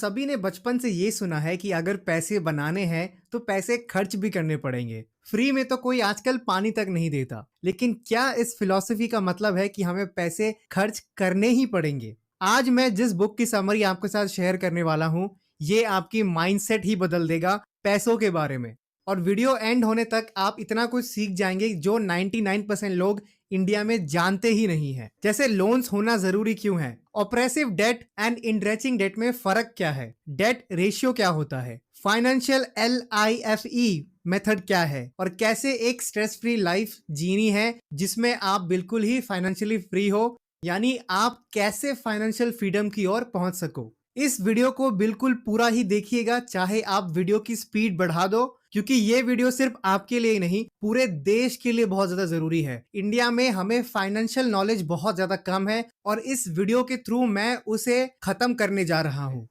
सभी ने बचपन से ये सुना है कि अगर पैसे बनाने हैं तो पैसे खर्च भी करने पड़ेंगे। फ्री में तो कोई आजकल पानी तक नहीं देता। लेकिन क्या इस फिलॉसफी का मतलब है कि हमें पैसे खर्च करने ही पड़ेंगे? आज मैं जिस बुक की समरी आपके साथ शेयर करने वाला हूँ, ये आपकी माइंडसेट ही बदल देगा पैसों के बारे में। और वीडियो एंड होने तक आप इतना कुछ सीख जाएंगे जो 99% लोग इंडिया में जानते ही नहीं है। जैसे लोन्स होना जरूरी क्यों है, ऑपरेसिव डेट एंड इनरेचिंग डेट में फर्क क्या है, डेट रेशियो क्या होता है, फाइनेंशियल LIFE मेथड क्या है, और कैसे एक स्ट्रेस फ्री लाइफ जीनी है जिसमें आप बिल्कुल ही फाइनेंशियली फ्री हो, यानी आप कैसे फाइनेंशियल फ्रीडम की ओर पहुंच सको। इस वीडियो को बिल्कुल पूरा ही देखिएगा, चाहे आप वीडियो की स्पीड बढ़ा दो, क्योंकि ये वीडियो सिर्फ आपके लिए ही नहीं पूरे देश के लिए बहुत ज्यादा जरूरी है। इंडिया में हमें फाइनेंशियल नॉलेज बहुत ज्यादा कम है और इस वीडियो के थ्रू मैं उसे खत्म करने जा रहा हूं।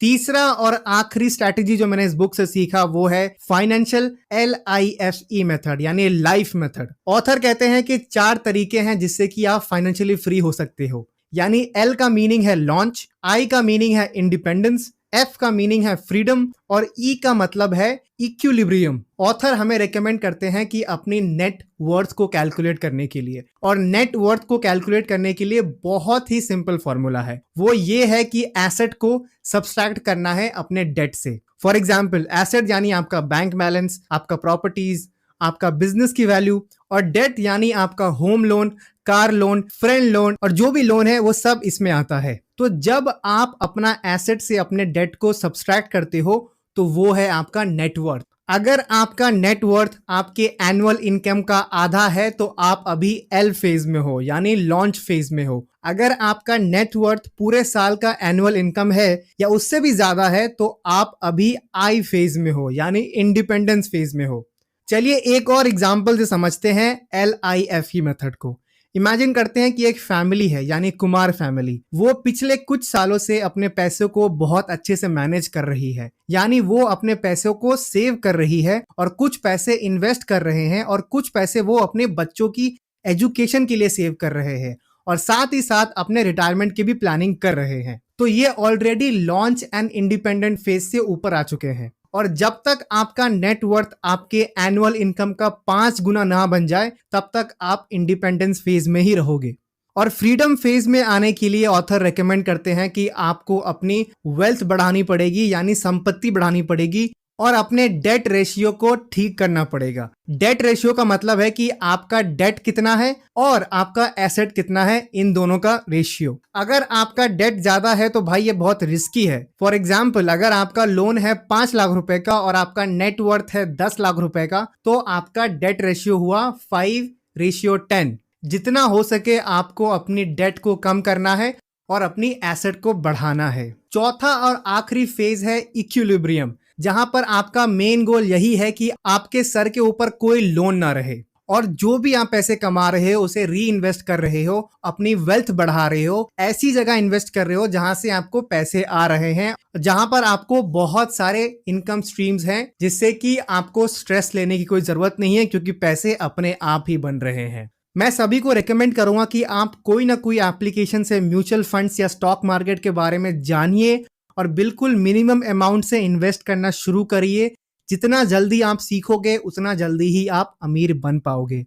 तीसरा और आखिरी स्ट्रैटेजी जो मैंने इस बुक से सीखा वो है फाइनेंशियल LIFE मेथड, यानी लाइफ मेथड। ऑथर कहते हैं कि 4 तरीके हैं जिससे कि आप फाइनेंशियली फ्री हो सकते हो। यानी L का मीनिंग है लॉन्च, I का मीनिंग है इंडिपेंडेंस, F का मीनिंग है फ्रीडम और E का मतलब है इक्विलिब्रियम। ऑथर हमें रेकमेंड करते हैं कि अपनी नेट वर्थ को कैलकुलेट करने के लिए, और नेट वर्थ को कैलकुलेट करने के लिए बहुत ही सिंपल फॉर्मूला है। वो ये है कि एसेट को सब्सट्रैक्ट करना है अपने डेट से। फॉर एग्जाम्पल, एसेट यानी आपका बैंक बैलेंस, आपका प्रॉपर्टीज, आपका बिजनेस की वैल्यू, और डेट यानी आपका home loan, car loan, friend loan, और जो भी लोन है वो सब इसमें आता है। तो जब आप अपना एसेट से अपने डेट को सब्सट्रैक्ट करते हो तो वो है आपका नेटवर्थ। अगर आपका नेटवर्थ आपके एनुअल इनकम का आधा है तो आप अभी L फेज में हो, यानी लॉन्च फेज में हो। अगर आपका नेटवर्थ पूरे साल का एनुअल इनकम है या उससे भी ज्यादा है तो आप अभी I फेज में हो, यानी इंडिपेंडेंस फेज में हो। चलिए एक और एग्जांपल से समझते हैं LIFE मेथड को। इमेजिन करते हैं कि एक फैमिली है, यानी कुमार फैमिली। वो पिछले कुछ सालों से अपने पैसों को बहुत अच्छे से मैनेज कर रही है, यानी वो अपने पैसों को सेव कर रही है और कुछ पैसे इन्वेस्ट कर रहे हैं और कुछ पैसे वो अपने बच्चों की एजुकेशन के लिए सेव कर रहे हैं और साथ ही साथ अपने रिटायरमेंट की भी प्लानिंग कर रहे हैं। तो ये already launch and independent phase से ऊपर आ चुके हैं। और जब तक आपका नेटवर्थ आपके एनुअल इनकम का 5 गुना ना बन जाए तब तक आप इंडिपेंडेंस फेज में ही रहोगे। और फ्रीडम फेज में आने के लिए ऑथर रेकमेंड करते हैं कि आपको अपनी वेल्थ बढ़ानी पड़ेगी, यानी संपत्ति बढ़ानी पड़ेगी, और अपने डेट रेशियो को ठीक करना पड़ेगा। डेट रेशियो का मतलब है कि आपका डेट कितना है और आपका एसेट कितना है, इन दोनों का रेशियो। अगर आपका डेट ज्यादा है तो भाई ये बहुत रिस्की है। फॉर एग्जाम्पल, अगर आपका लोन है 5 लाख रुपए का और आपका नेटवर्थ है 10 लाख रुपए का, तो आपका डेट रेशियो हुआ 5:10। जितना हो सके आपको अपनी डेट को कम करना है और अपनी एसेट को बढ़ाना है। चौथा और आखिरी फेज है इक्विलिब्रियम, जहां पर आपका मेन गोल यही है कि आपके सर के ऊपर कोई लोन ना रहे और जो भी आप पैसे कमा रहे हो उसे री इन्वेस्ट कर रहे हो, अपनी वेल्थ बढ़ा रहे हो, ऐसी जगह इन्वेस्ट कर रहे हो जहां से आपको पैसे आ रहे हैं, जहां पर आपको बहुत सारे इनकम स्ट्रीम्स हैं, जिससे कि आपको स्ट्रेस लेने की कोई जरूरत नहीं है क्योंकि पैसे अपने आप ही बन रहे हैं। मैं सभी को रेकमेंड करूंगा कि आप कोई ना कोई एप्लीकेशन से म्यूचुअल फंड्स या स्टॉक मार्केट के बारे में जानिए और बिल्कुल मिनिमम अमाउंट से इन्वेस्ट करना शुरू करिए। जितना जल्दी आप सीखोगे उतना जल्दी ही आप अमीर बन पाओगे।